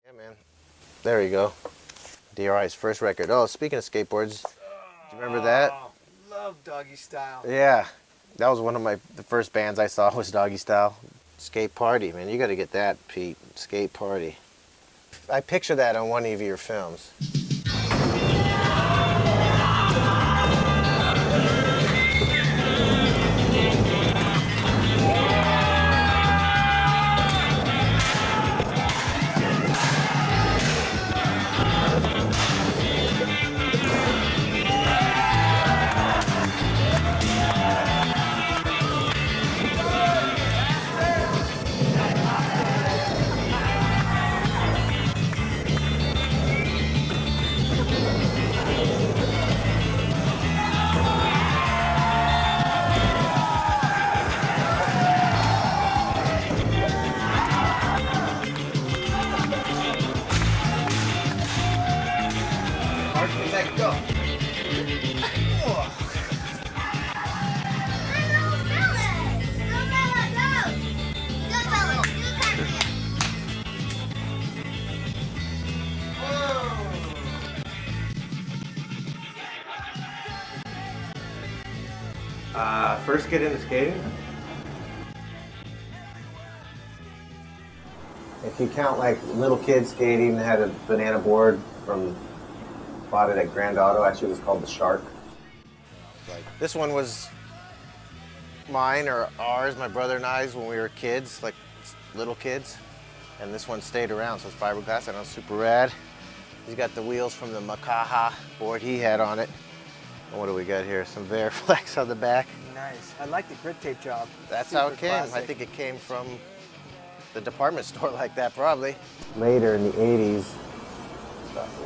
Yeah, man. There you go. DRI's first record. Oh, speaking of skateboards, do you remember that? Love Doggy Style. Yeah, that was one of the first bands I saw was Doggy Style. Skate Party, man. You got to get that, Pete. Skate Party. I picture that on one of your films. Go. First get into skating? If you count like little kids skating, had a banana board bought it at Grand Auto. Actually, it was called the Shark. This one was mine or ours, my brother and I's, when we were kids, like little kids. And this one stayed around, so it's fiberglass. I know, super rad. He's got the wheels from the Makaha board he had on it. And what do we got here? Some Veriflex on the back. Nice. I like the grit tape job. That's super how it came. classic. I think it came from the department store like that, probably. Later in the 80s,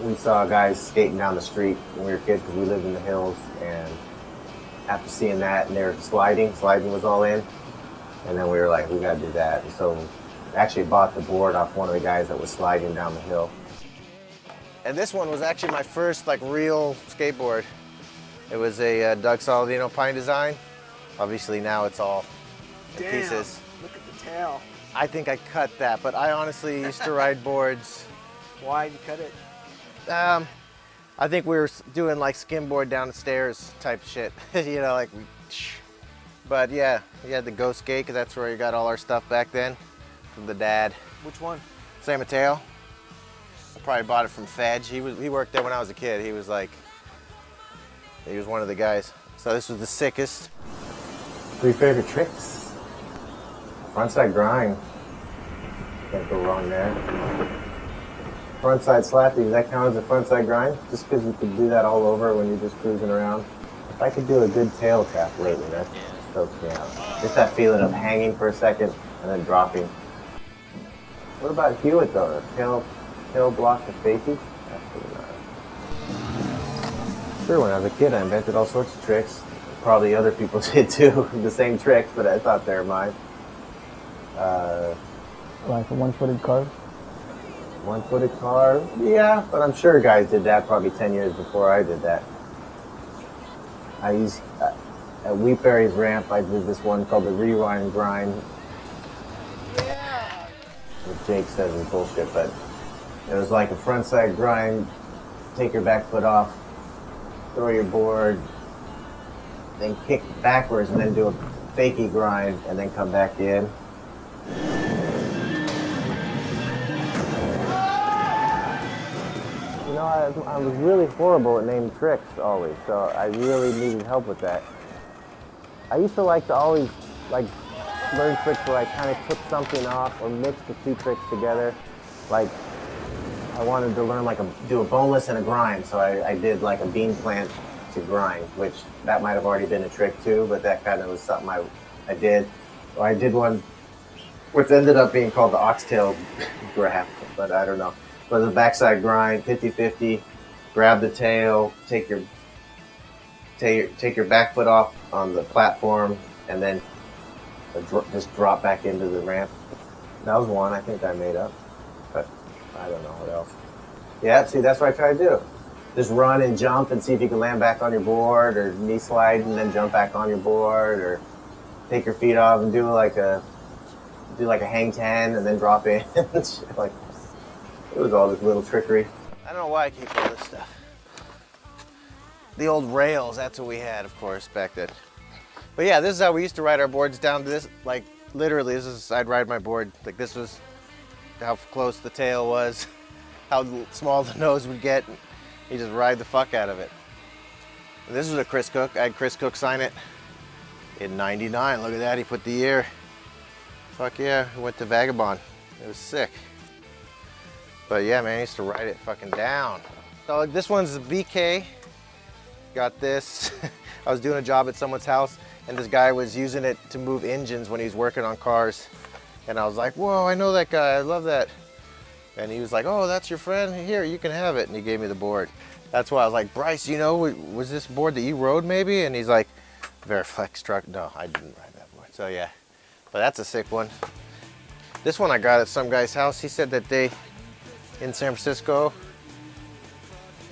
we saw guys skating down the street when we were kids because we lived in the hills, and after seeing that, and they were sliding was all in, and then we were like, we gotta do that. And so actually bought the board off one of the guys that was sliding down the hill. And this one was actually my first like real skateboard. It was a Doug Saladino Pine design. Obviously now it's all in pieces. Look at the tail. I think I cut that, but I honestly used to ride boards. Why did you cut it? I think we were doing like skimboard down the stairs type shit, you know, like. But yeah, you had the Go Skate, because that's where you got all our stuff back then from the dad. Which one? San Mateo. I probably bought it from Fedge. He worked there when I was a kid. He was one of the guys. So this was the sickest. 3 favorite tricks. Frontside grind. Can't go wrong there. Frontside slappy, does that count as a frontside grind? Just because you could do that all over when you're just cruising around. If I could do a good tail tap lately, that stokes me out. Just that feeling of hanging for a second and then dropping. What about Hewitt though? The tail block the fakie? Absolutely not. Sure, when I was a kid I invented all sorts of tricks. Probably other people did too, the same tricks, but I thought they were mine. Like a one-footed carve? One-footed carve? Yeah, but I'm sure guys did that probably 10 years before I did that. I used, at Wheatberry's ramp, I did this one called the rewind grind. Yeah! What Jake says is bullshit, but it was like a frontside grind, take your back foot off, throw your board, then kick backwards and then do a fakie grind and then come back in. You know, I was really horrible at naming tricks always, so I really needed help with that. I used to like to always learn tricks where I kind of took something off or mixed the two tricks together. Like I wanted to learn do a boneless and a grind, so I did like a bean plant to grind, which that might have already been a trick too, but that kind of was something I did. Or I did one which ended up being called the oxtail grab, but I don't know. But the backside grind, 50-50, grab the tail, take your back foot off on the platform, and then just drop back into the ramp. That was one I think I made up, but I don't know what else. Yeah, see, that's what I try to do. Just run and jump and see if you can land back on your board, or knee slide and then jump back on your board, or take your feet off and do like a hang 10 and then drop in. It was all this little trickery. I don't know why I keep all this stuff. The old rails, that's what we had, of course, back then. But yeah, this is how we used to ride our boards down to this, like literally, I'd ride my board, like this was how close the tail was, how small the nose would get. You just ride the fuck out of it. And this was a Chris Cook. I had Chris Cook sign it in '99. Look at that, he put the year. Fuck yeah, we went to Vagabond. It was sick. But yeah, man, I used to ride it fucking down. So this one's a BK. Got this. I was doing a job at someone's house and this guy was using it to move engines when he was working on cars. And I was like, whoa, I know that guy, I love that. And he was like, oh, that's your friend? Here, you can have it. And he gave me the board. That's why I was like, Bryce, you know, was this board that you rode maybe? And he's like, Veriflex truck. No, I didn't ride that board. So yeah, but that's a sick one. This one I got at some guy's house. He said that they, in San Francisco,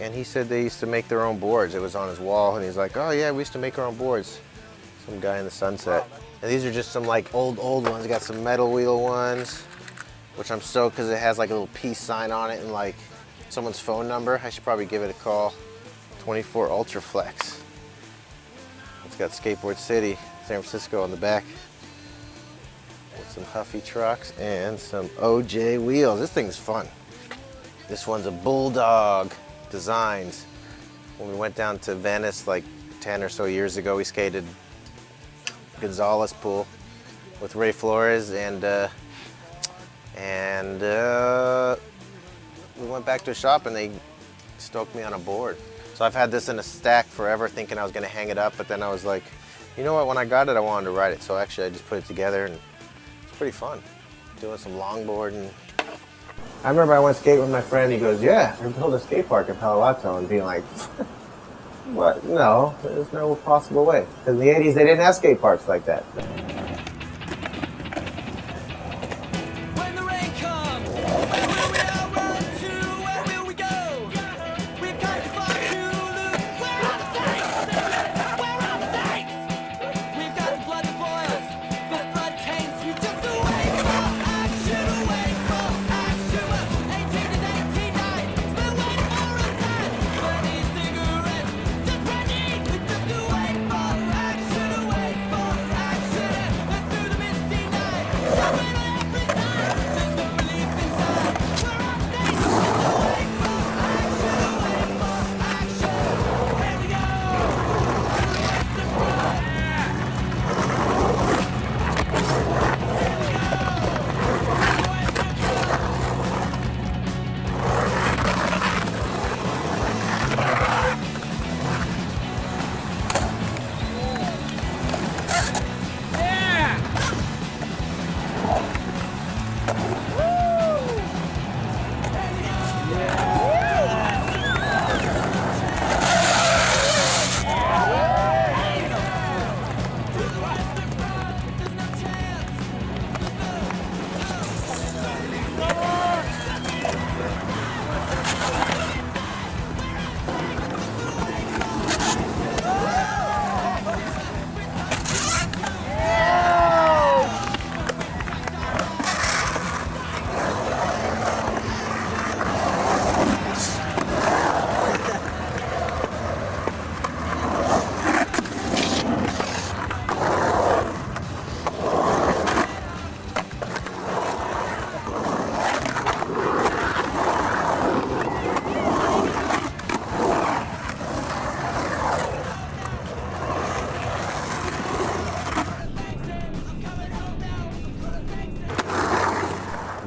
and he said they used to make their own boards. It was on his wall, and he's like, oh yeah, we used to make our own boards. Some guy in the Sunset. And these are just some like old ones. Got some metal wheel ones, which I'm stoked because it has like a little peace sign on it and like someone's phone number. I should probably give it a call. 24 Ultra Flex. It's got Skateboard City, San Francisco on the back. With some Huffy trucks and some OJ wheels. This thing's fun. This one's a Bulldog Designs. When we went down to Venice like 10 or so years ago, we skated Gonzalez Pool with Ray Flores and we went back to a shop and they stoked me on a board. So I've had this in a stack forever thinking I was gonna hang it up, but then I was like, you know what, when I got it, I wanted to ride it. So actually I just put it together and it's pretty fun. Doing some longboarding. I remember I went skating with my friend, he goes, yeah, we're building a skate park in Palo Alto, and being like, what? No, there's no possible way. Because in the 80s, they didn't have skate parks like that. When the rain comes, where will we all run to? Where will we go? We've got to find you, Luke. Where are the saints? Where are the saints? We've got the blood that boils, this blood taints. You just wait for action, wait for action. 18 is 18 nights, still waiting for a sign. 20 cigarettes, just ready. We just wait for action, wait for action. And through the misty night, stopping on every side. There's no relief inside. We're on stage, just wait for action, wait for action. Here we go.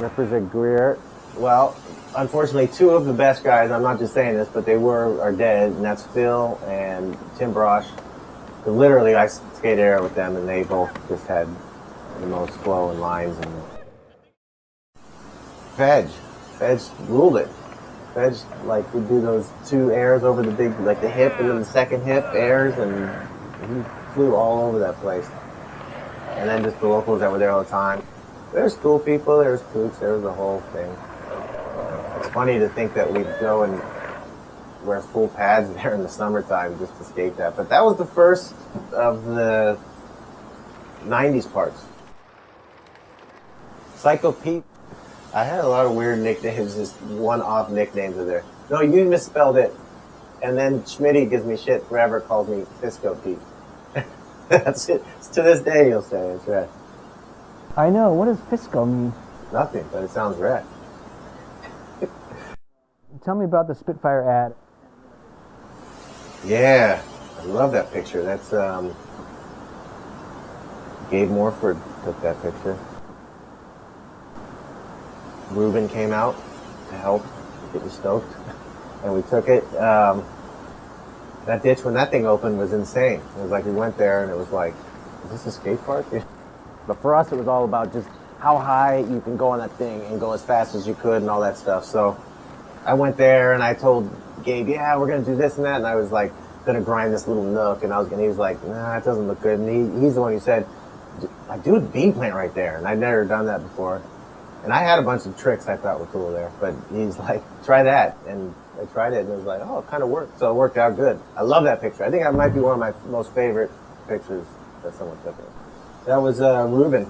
Represent Greer. Well, unfortunately, two of the best guys, I'm not just saying this, but are dead, and that's Phil and Tim Brosh. Literally, I skated air with them, and they both just had the most flow and lines. And Veg ruled it. Veg, like, would do those two airs over the big, like the hip and then the second hip airs, and he flew all over that place. And then just the locals that were there all the time. There's cool people, there's kooks, there was the whole thing. It's funny to think that we'd go and wear full pads there in the summertime just to skate that. But that was the first of the 90s parts. Psycho Pete I had a lot of weird nicknames, just one-off nicknames in there. No, you misspelled it. And then Schmitty gives me shit forever, calls me Fisco Pete. That's it. To this day, he'll say it's red. I know. What does Fisco mean? Nothing, but it sounds red. Tell me about the Spitfire ad. Yeah, I love that picture. That's Gabe Morford took that picture. Ruben came out to help get me stoked, and we took it. That ditch when that thing opened was insane. It was like we went there and it was like, is this a skate park? But for us, it was all about just how high you can go on that thing and go as fast as you could and all that stuff. So I went there and I told Gabe, yeah, we're gonna do this and that, and I was like gonna grind this little nook, and he was like, nah, it doesn't look good. And he's the one who said, like, dude, bean plant right there, and I'd never done that before. And I had a bunch of tricks I thought were cool there, but he's like, try that, and I tried it, and it was like, oh, it kind of worked. So it worked out good. I love that picture. I think that might be one of my most favorite pictures that someone took. That was Ruben,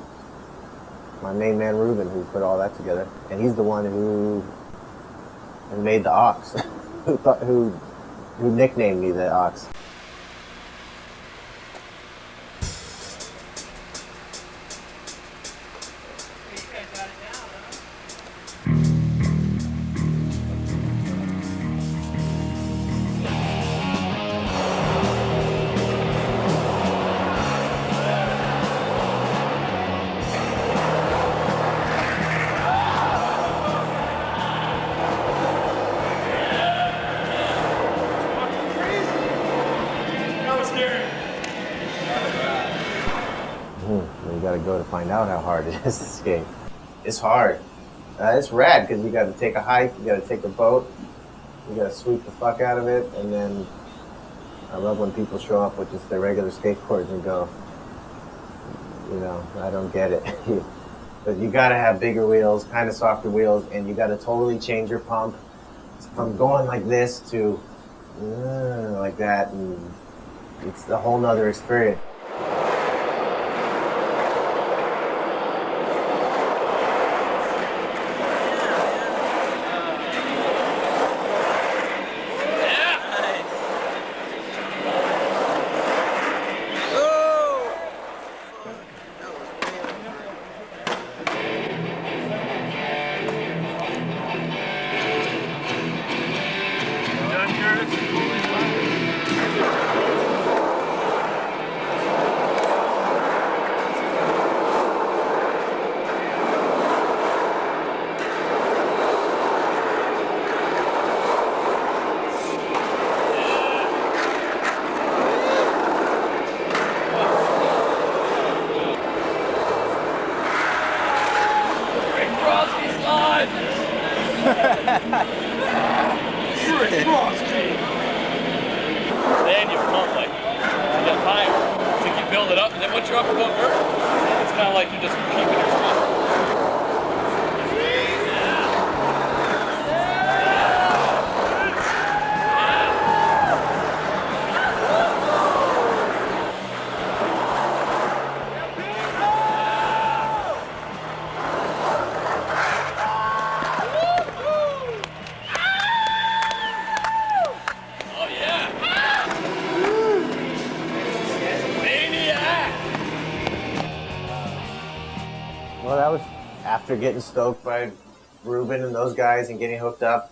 my main man Ruben, who put all that together, and he's the one who made the Ox, who nicknamed me the Ox. You got to go to find out how hard it is to skate. It's hard. It's rad because you got to take a hike, you got to take a boat, you got to sweep the fuck out of it, and then I love when people show up with just their regular skateboards and go, you know, I don't get it. But you got to have bigger wheels, kind of softer wheels, and you got to totally change your pump from going like this to like that, and it's a whole nother experience. Then you pump like to get higher. So you build it up, and then once you're up above vertical, it's kind of like you're just keeping your speed. Well, that was after getting stoked by Ruben and those guys and getting hooked up.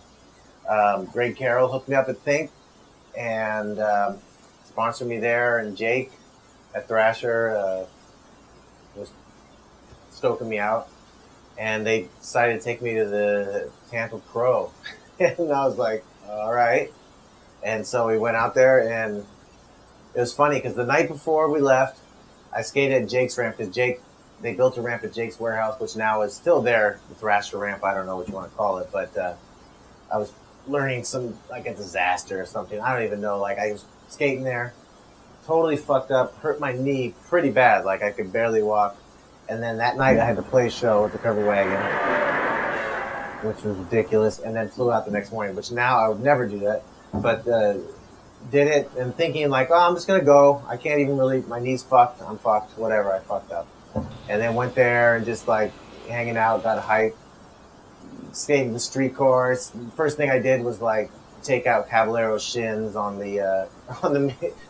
Greg Carroll hooked me up at Think and sponsored me there, and Jake at Thrasher was stoking me out. And they decided to take me to the Tampa Pro. And I was like, all right. And so we went out there, and it was funny because the night before we left, I skated at Jake's ramp because they built a ramp at Jake's warehouse, which now is still there, the Thrasher ramp. I don't know what you want to call it, but I was learning some, like a disaster or something. I don't even know. Like, I was skating there, totally fucked up, hurt my knee pretty bad. Like, I could barely walk. And then that night I had to play a show at the Cover Wagon, which was ridiculous, and then flew out the next morning, which now I would never do that. But did it and thinking like, oh, I'm just going to go. I can't even really, my knee's fucked. I'm fucked, whatever, I fucked up. And then went there and just like hanging out, got a hike. skating the street course. First thing I did was like take out Caballero shins on the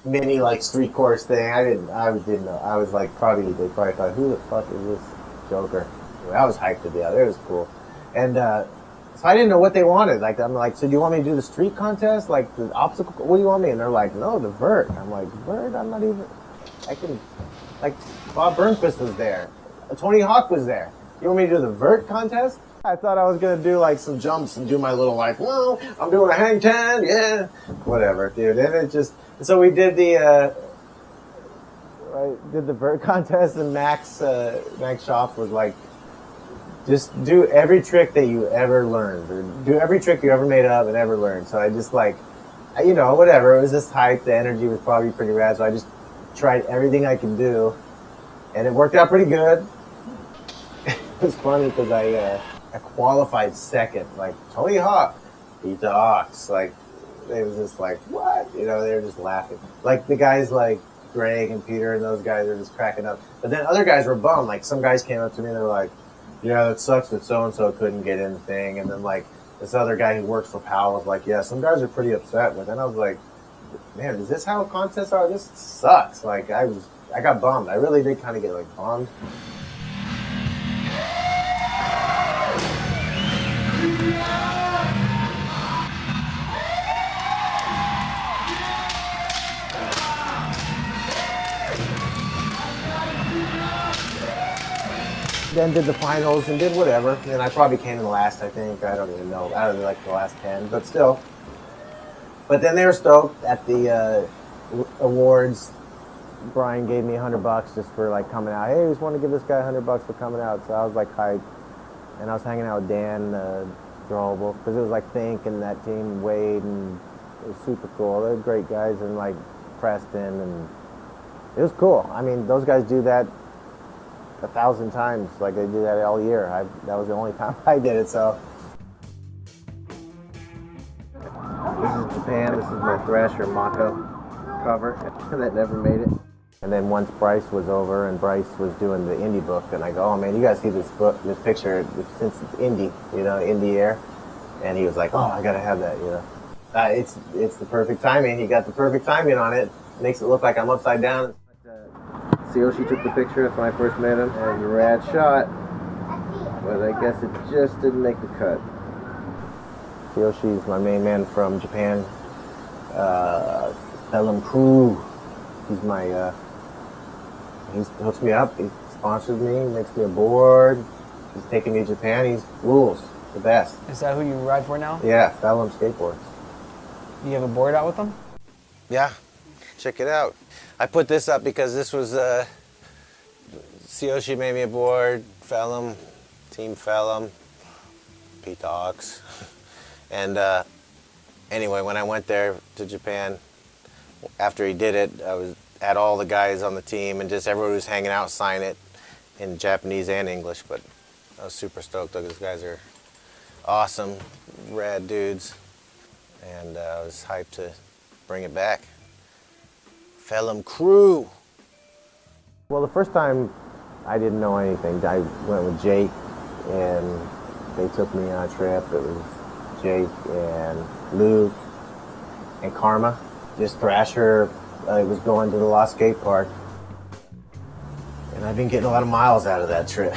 mini like street course thing. I didn't know. I was like they probably thought, who the fuck is this joker? I was hyped to death. It was cool, and so I didn't know what they wanted. Like I'm like, so do you want me to do the street contest, like the obstacle? What do you want me? And they're like, no, the vert. I'm like, vert? I'm not even. I can, like Bob Burnquist was there, Tony Hawk was there. You want me to do the vert contest? I thought I was gonna do like some jumps and do my little like, well, I'm doing a hang ten, yeah, whatever, dude. And it just, so we did the vert contest, and Max Schaaf was like, just do every trick that you ever learned, or do every trick you ever made up and ever learned. So I just like, you know, whatever. It was just hype. The energy was probably pretty rad. So I just tried everything I could do, and it worked out pretty good. It was funny because I qualified second. Like Tony Hawk beat the Ox. Like it was just like, what? You know, they were just laughing. Like the guys like Greg and Peter and those guys were just cracking up. But then other guys were bummed. Like some guys came up to me and they were like, yeah, that sucks that so-and-so couldn't get in the thing. And then like this other guy who works for Powell was like, yeah, some guys are pretty upset. But then I was like, man, is this how contests are? This sucks. Like I got bummed. I really did kind of get like bummed. Then did the finals and did whatever. And I probably came in last, I think. I don't even know. Out of like the last 10, but still. But then they were stoked at the awards. Brian gave me $100 just for like coming out. Hey, we just want to give this guy $100 for coming out. So I was like hyped. And I was hanging out with Dan Drawable, because it was like Think and that team, Wade, and it was super cool. They were great guys, and like Preston, and it was cool. I mean, those guys do that 1,000 times. Like they do that all year. That was the only time I did it. So this is Japan. This is my Thrasher Mako cover that never made it. And then once Bryce was over and Bryce was doing the indie book, and I go, oh man, you guys see this book, this picture, since it's indie, you know, indie air. And he was like, oh, I gotta have that, you know. It's the perfect timing. He got the perfect timing on it. Makes it look like I'm upside down. Tsuyoshi took the picture. That's when I first met him. It was a rad shot, but I guess it just didn't make the cut. Tsuyoshi's my main man from Japan. Pelham Crew. He's my, he hooks me up. He sponsors me, makes me a board. He's taking me to Japan. He's rules. The best. Is that who you ride for now? Yeah, Pelham Skateboards. You have a board out with them? Yeah, check it out. I put this up because this was, Tsuyoshi made me a board, Pelham, Team Pelham, Pete the Ox. And anyway, when I went there to Japan, after he did it, I had all the guys on the team and just everyone who was hanging out sign it in Japanese and English, but I was super stoked. Those guys are awesome, rad dudes, and I was hyped to bring it back. Pelham Crew. Well, the first time I didn't know anything. I went with Jake, and they took me on a trip. It was Jake and Luke and Karma. Just Thrasher was going to the Love Skatebaording, and I've been getting a lot of miles out of that trip.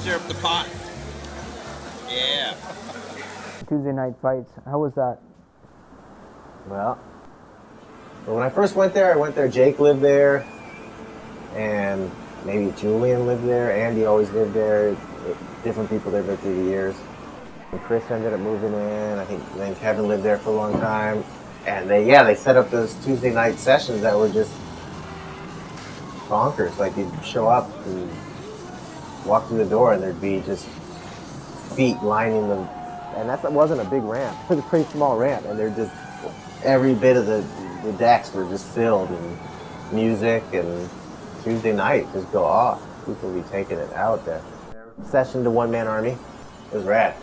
Stir up the pot. Yeah. Tuesday night fights. How was that? Well, when I first went there, Jake lived there, and maybe Julian lived there, Andy always lived there, different people lived there through the years. And Chris ended up moving in, I think then Kevin lived there for a long time, and they set up those Tuesday night sessions that were just bonkers. Like you'd show up and walk through the door and there'd be just feet lining them, and that wasn't a big ramp, it was a pretty small ramp, and they're just, every bit of the decks were just filled, and music, and Tuesday night just go off. People be taking it out there. session to one-man army. It was rad.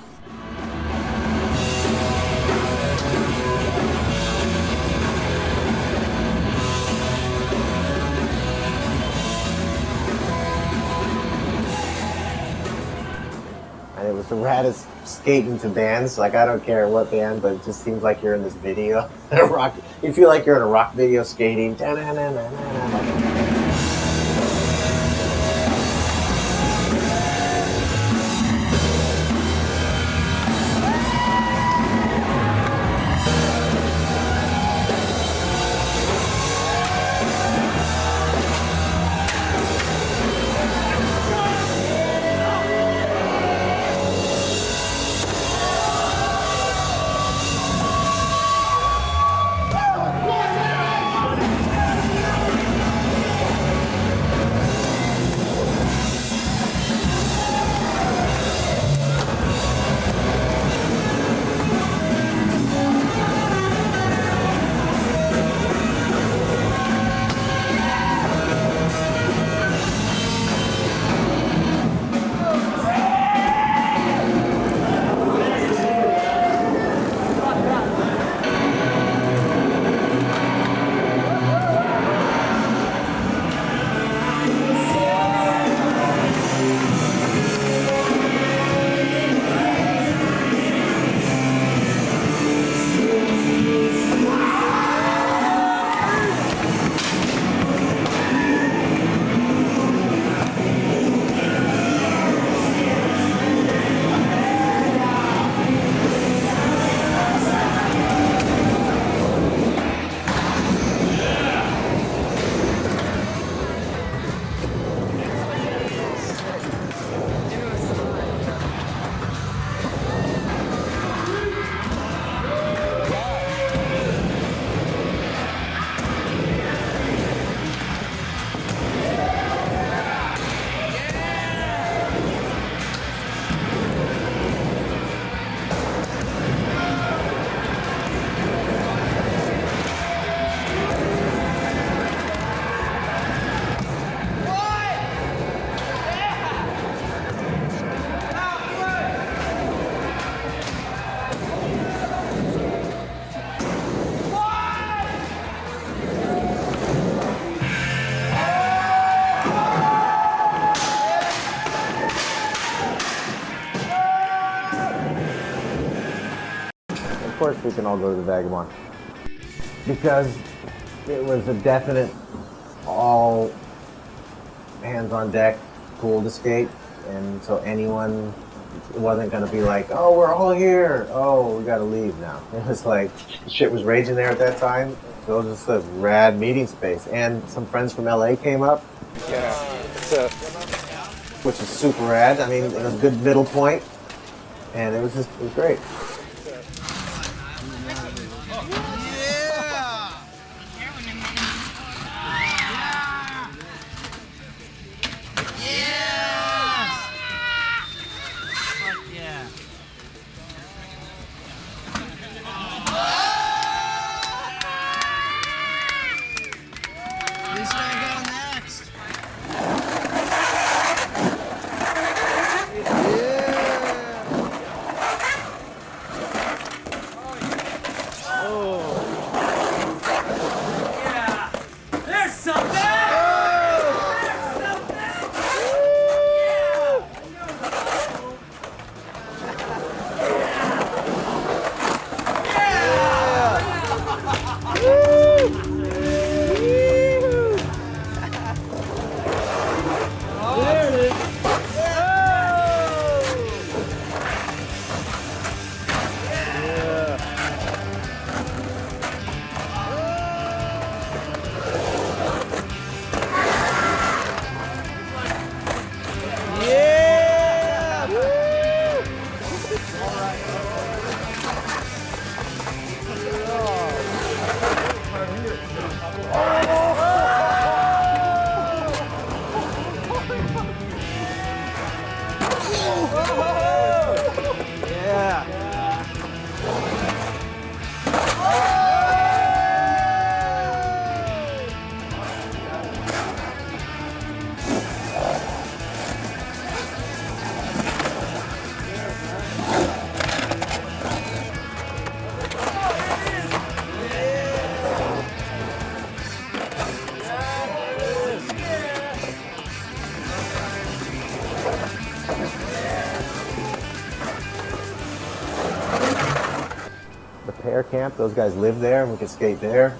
And it was the raddest skating to bands. Like, I don't care what band, but it just seems like you're in this video. Rock. You feel like you're in a rock video skating. Of course we can all go to the Vagabond. Because it was a definite all hands on deck, pool to skate, and so anyone wasn't gonna be like, oh, we're all here, oh, we gotta leave now. It was like, shit was raging there at that time, so it was just a rad meeting space. And some friends from LA came up. Yeah, which is super rad. I mean, it was a good middle point, and it was great. their camp. Those guys live there, and we could skate there.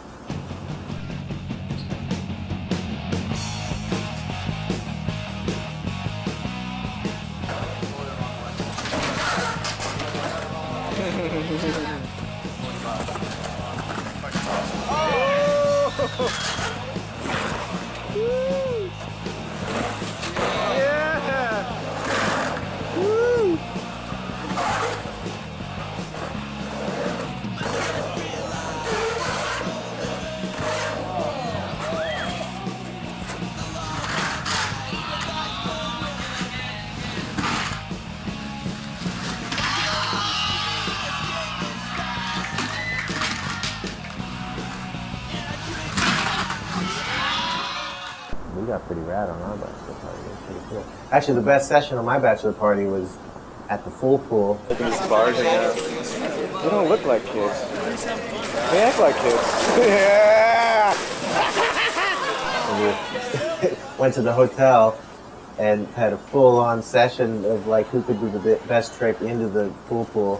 We got pretty rad on our bachelor party. It was pretty cool. Actually, the best session on my bachelor party was at the full pool. These bars hanging out. They don't look like kids. They act like kids. Yeah! We went to the hotel and had a full-on session of like who could do the best trick into the pool.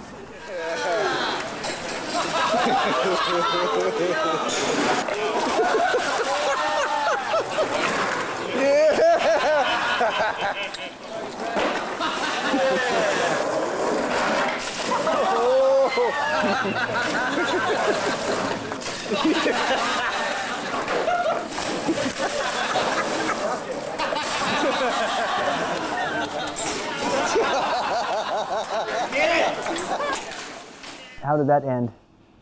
How did that end?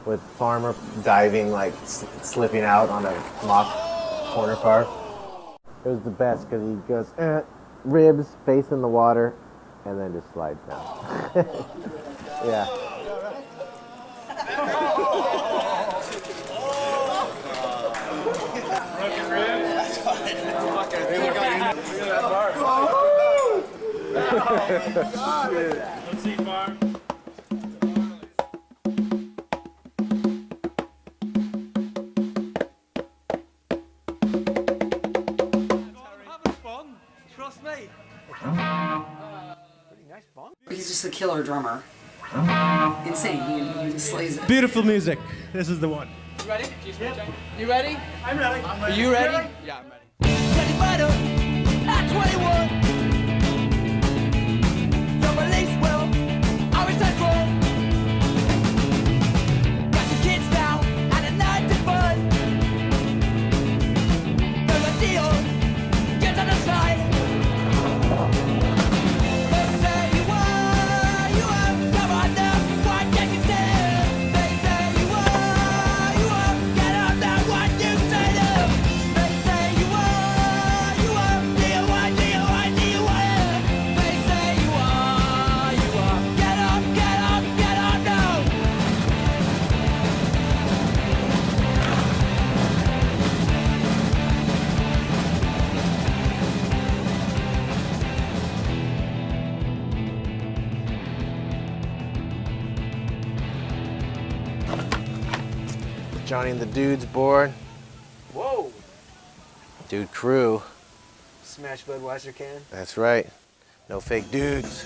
With Farmer diving, like slipping out on a mock corner car. It was the best because he goes, ribs, face in the water, and then just slides down. Yeah. Let's see, Farm. Having fun, trust me. He's just a killer drummer. Insane. He just slays it. Beautiful music. This is the one. You ready? You ready? I'm ready. Are you ready? Yeah, I'm ready. Getting better at 21. Your release will always central. Got the kids now and a night to fun. There's a deal, get on the side. They say you are, come on now, why can't you say it? They say you are, get up now, what you say to them? They say you are, D-O-I, D-O-I, D-O-I. They say you are, get up now. Johnny and the Dudes board. Whoa! Dude crew. Smash Budweiser can. That's right. No fake dudes.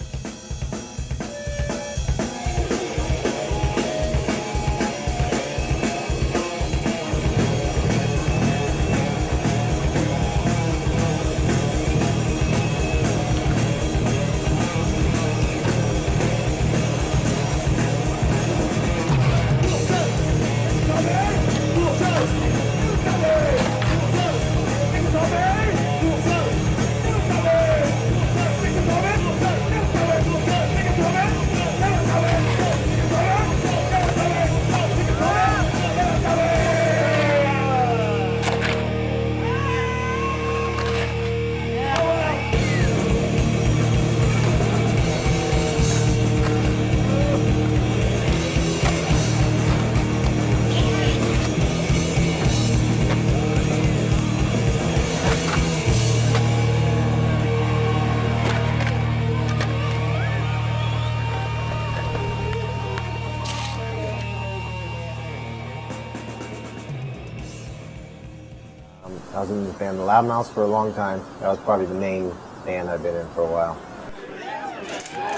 I was in the band The Loudmouths for a long time. That was probably the main band I've been in for a while.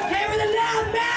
Hey, we're the Loudmouths!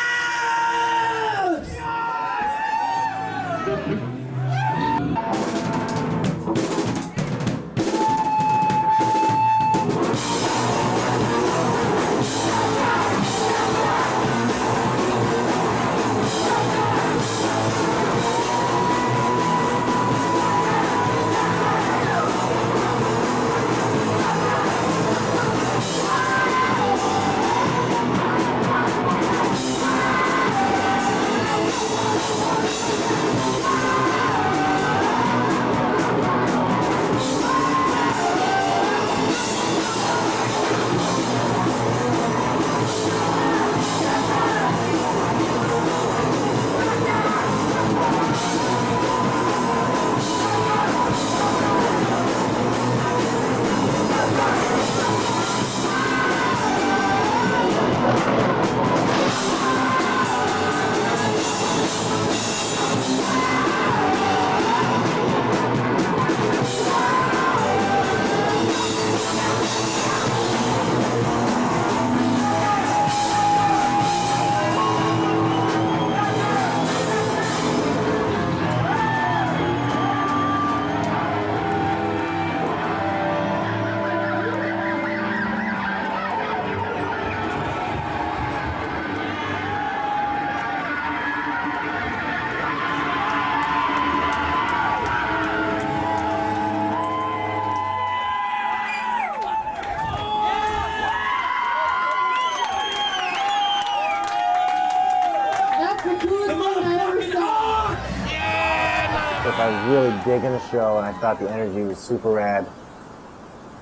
I was really digging the show and I thought the energy was super rad,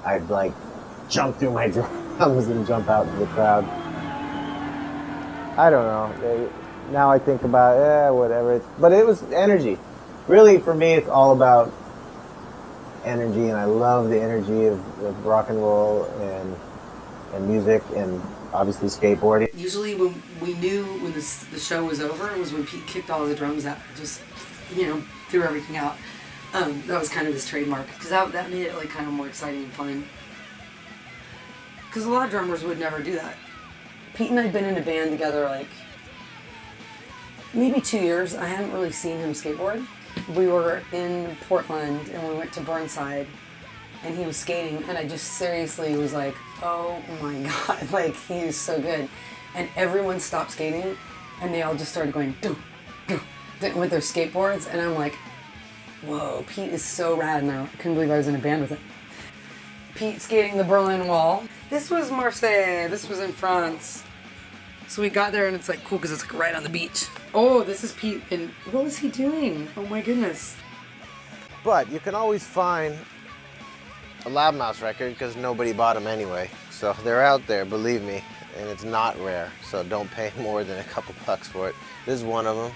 I'd like jump through my drums and jump out into the crowd. I don't know. Now I think about whatever. But it was energy. Really, for me, it's all about energy, and I love the energy of rock and roll and music, and obviously skateboarding. Usually when we knew when the show was over, it was when Pete kicked all the drums out, just, you know, threw everything out. That was kind of his trademark, because that made it like kind of more exciting and fun. Because a lot of drummers would never do that. Pete and I had been in a band together like maybe 2 years. I hadn't really seen him skateboard. We were in Portland and we went to Burnside and he was skating and I just seriously was like, oh my God, like he is so good. And everyone stopped skating and they all just started going doo, doo, doo, with their skateboards, and I'm like, whoa, Pete is so rad now. I couldn't believe I was in a band with him. Pete skating the Berlin Wall. This was Marseille, this was in France. So we got there and it's like cool because it's like right on the beach. Oh, this is Pete, and what was he doing? Oh my goodness. But you can always find a Loudmouth record because nobody bought them anyway. So they're out there, believe me, and it's not rare. So don't pay more than a couple bucks for it. This is one of them.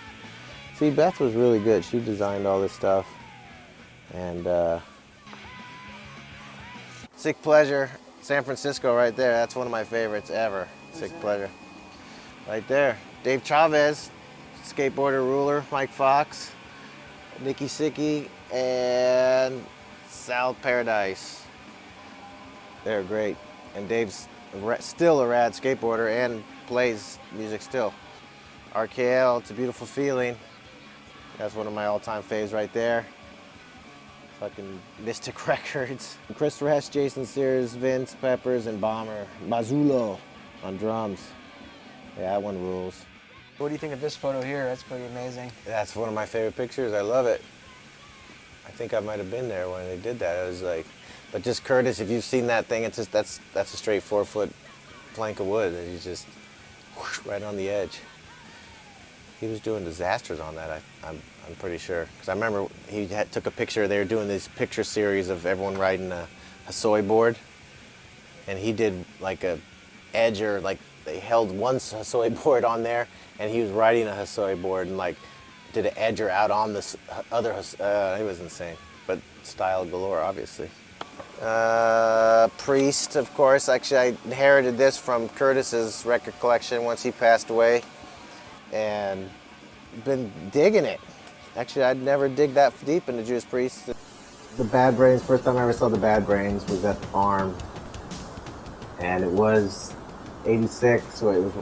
See, Beth was really good. She designed all this stuff. And Sick Pleasure, San Francisco right there. That's one of my favorites ever. Sick Pleasure. Right there. Dave Chavez, skateboarder ruler, Mike Fox, Nikki Sicky, and Sal Paradise. They're great. And Dave's still a rad skateboarder and plays music still. RKL, It's a Beautiful Feeling. That's one of my all-time faves right there. Fucking Mystic Records. Chris Resch, Jason Sears, Vince Peppers, and Bomber. Mazzulo on drums. Yeah, that one rules. What do you think of this photo here? That's pretty amazing. That's one of my favorite pictures. I love it. I think I might have been there when they did that. I was like, but just Curtis, if you've seen that thing, it's just that's a straight 4-foot plank of wood that he's just whoosh, right on the edge. He was doing disasters on that. I'm pretty sure, because I remember he took a picture. They were doing this picture series of everyone riding a soy board, and he did like a edger, like they held one soy board on there, and he was riding a soy board and like did an edger out on this other. It was insane, but style galore, obviously. Priest, of course. Actually, I inherited this from Curtis's record collection once he passed away, and been digging it. Actually, I'd never dig that deep into Judas Priest. The Bad Brains, first time I ever saw the Bad Brains was at the farm, and it was 86, so it was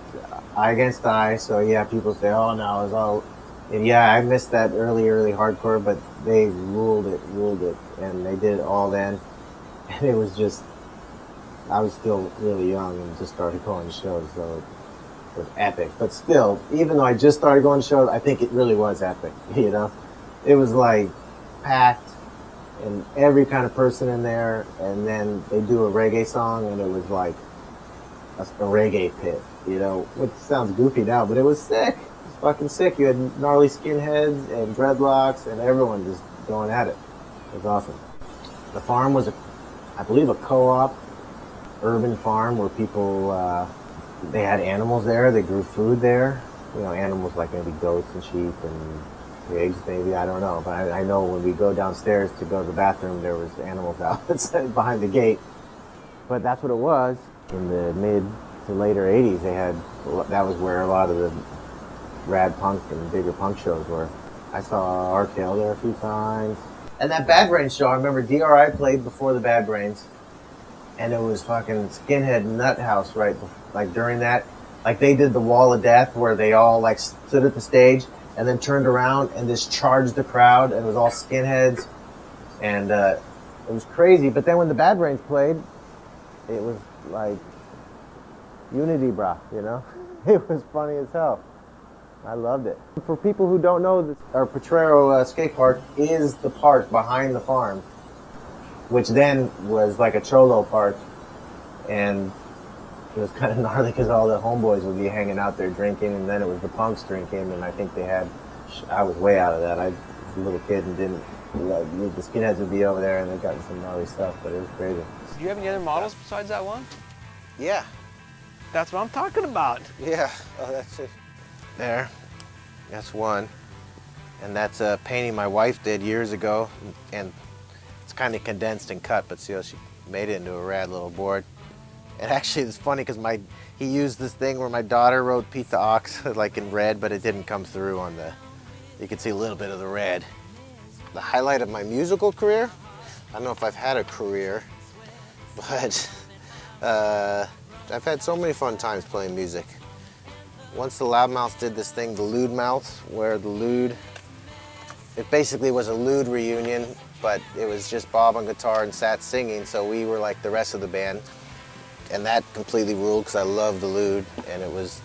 Eye Against Eye, so yeah, people say, oh no, it was all, and yeah, I missed that early hardcore, but they ruled it, and they did it all then, and it was just, I was still really young and just started going to shows, so it was epic. But still, even though I just started going to shows, I think it really was epic, you know? It was like packed, and every kind of person in there, and then they do a reggae song, and it was like a reggae pit, you know, which sounds goofy now, but it was sick. It was fucking sick. You had gnarly skinheads and dreadlocks and everyone just going at it. It was awesome. The farm was, I believe, a co-op urban farm where people, they had animals there. They grew food there. You know, animals like maybe goats and sheep and pigs, maybe, I don't know. But I know when we go downstairs to go to the bathroom, there was animals out behind the gate. But that's what it was. In the mid to later 80s, that was where a lot of the rad punk and bigger punk shows were. I saw RKL there a few times. And that Bad Brains show, I remember DRI played before the Bad Brains, and it was fucking Skinhead Nut House right before, like during that. Like they did the Wall of Death where they all like stood at the stage and then turned around and just charged the crowd, and it was all skinheads, and it was crazy. But then when the Bad Brains played, it was like Unity, brah, you know? It was funny as hell. I loved it. For people who don't know, our Potrero skate park is the park behind the farm, which then was like a cholo park, and it was kind of gnarly because all the homeboys would be hanging out there drinking, and then it was the punks drinking, and I think they had, I was way out of that. I was a little kid and didn't The skinheads would be over there and they've gotten some gnarly stuff, but it was crazy. Do you have any other models besides that one? Yeah, That's what I'm talking about. yeah. Oh, that's it. There. That's one. And that's a painting my wife did years ago, and it's kind of condensed and cut, but see how she made it into a rad little board. And actually, it's funny because he used this thing where my daughter wrote Pete the Ox like in red, but it didn't come through on the. You can see a little bit of the red. The highlight of my musical career. I don't know if I've had a career, but I've had so many fun times playing music. Once the Loudmouths did this thing, the Lewd Mouths, where the Lewd. It basically was a Lewd reunion, but it was just Bob on guitar and Sat singing, so we were like the rest of the band. And that completely ruled because I love the Lewd, and it was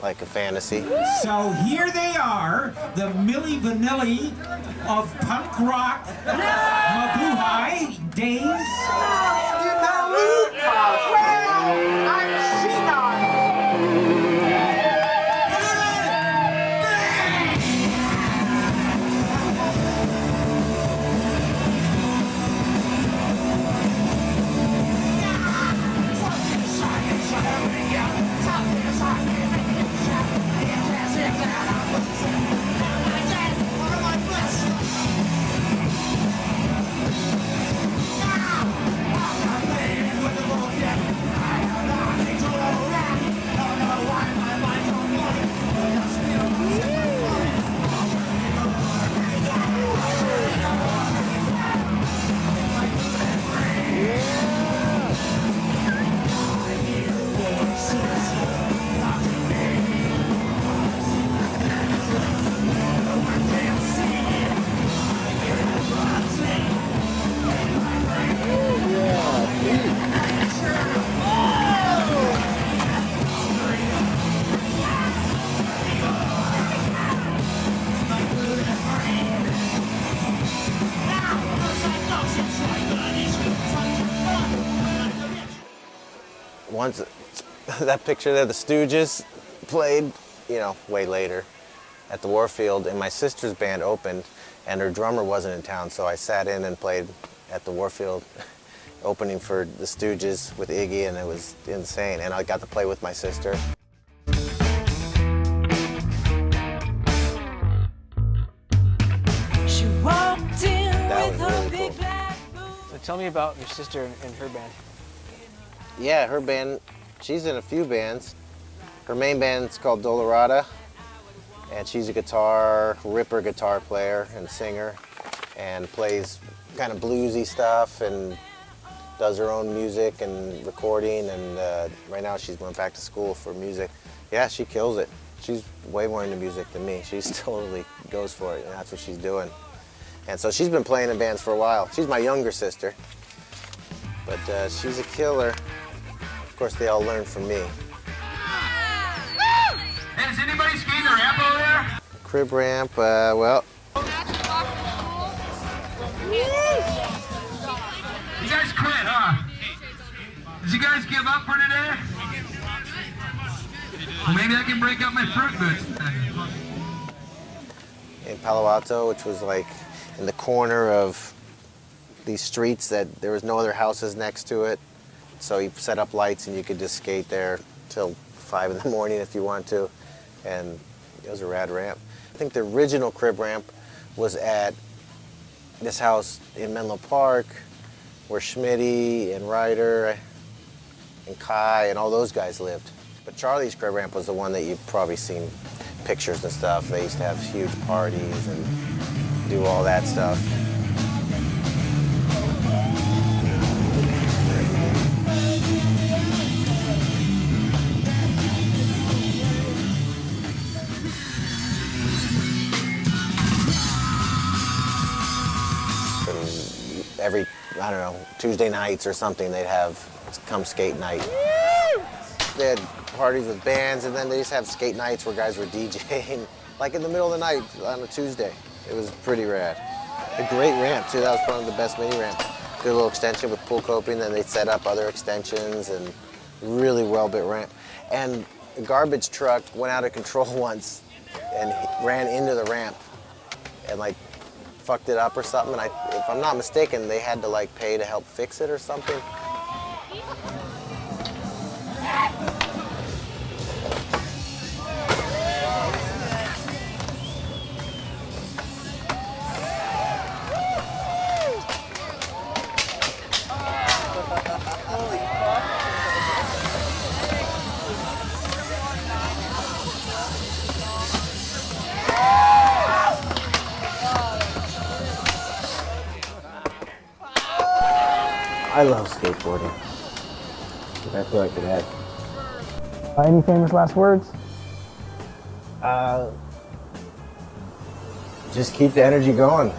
like a fantasy. So here they are, the Milli Vanilli of punk rock, Mabuhay days. Once that picture there, the Stooges played, you know, way later at the Warfield, and my sister's band opened, and her drummer wasn't in town, so I sat in and played at the Warfield, opening for the Stooges with Iggy, and it was insane. And I got to play with my sister. She walked in That with was her really big cool. black boots. So tell me about your sister and her band. Yeah, her band, she's in a few bands. Her main band's called Dolorada, and she's a ripper guitar player and singer, and plays kind of bluesy stuff and does her own music and recording, and right now she's went back to school for music. Yeah, she kills it. She's way more into music than me. She totally goes for it, and that's what she's doing. And so she's been playing in bands for a while. She's my younger sister, but she's a killer. Of course, they all learn from me. Hey, is anybody skating the ramp over there? Crib ramp, well. You guys quit, huh? Did you guys give up for today? Well, maybe I can break up my fruit boots. In Palo Alto, which was like in the corner of these streets that there was no other houses next to it. So you set up lights and you could just skate there till 5 in the morning if you want to. And it was a rad ramp. I think the original crib ramp was at this house in Menlo Park where Schmitty and Ryder and Kai and all those guys lived. But Charlie's crib ramp was the one that you've probably seen pictures and stuff. They used to have huge parties and do all that stuff. Every, I don't know, Tuesday nights or something, they'd have come skate night. They had parties with bands, and then they just have skate nights where guys were DJing, like in the middle of the night on a Tuesday. It was pretty rad. A great ramp, too. That was probably the best mini ramp. Good little extension with pool coping, then they set up other extensions, and really well-built ramp. And a garbage truck went out of control once and ran into the ramp and like fucked it up or something. And if I'm not mistaken, they had to like pay to help fix it or something. I love skateboarding. I feel like it had. Any famous last words? Just keep the energy going.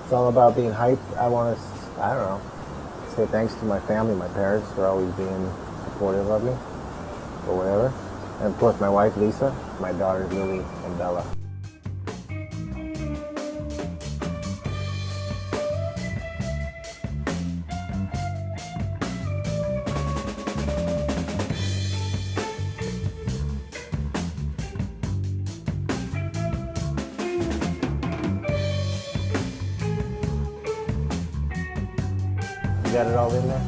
It's all about being hyped. I want to, I don't know, say thanks to my family, my parents, for always being supportive of me, or whatever. And of course my wife, Lisa, my daughters, Lily and Bella. You got it all in there?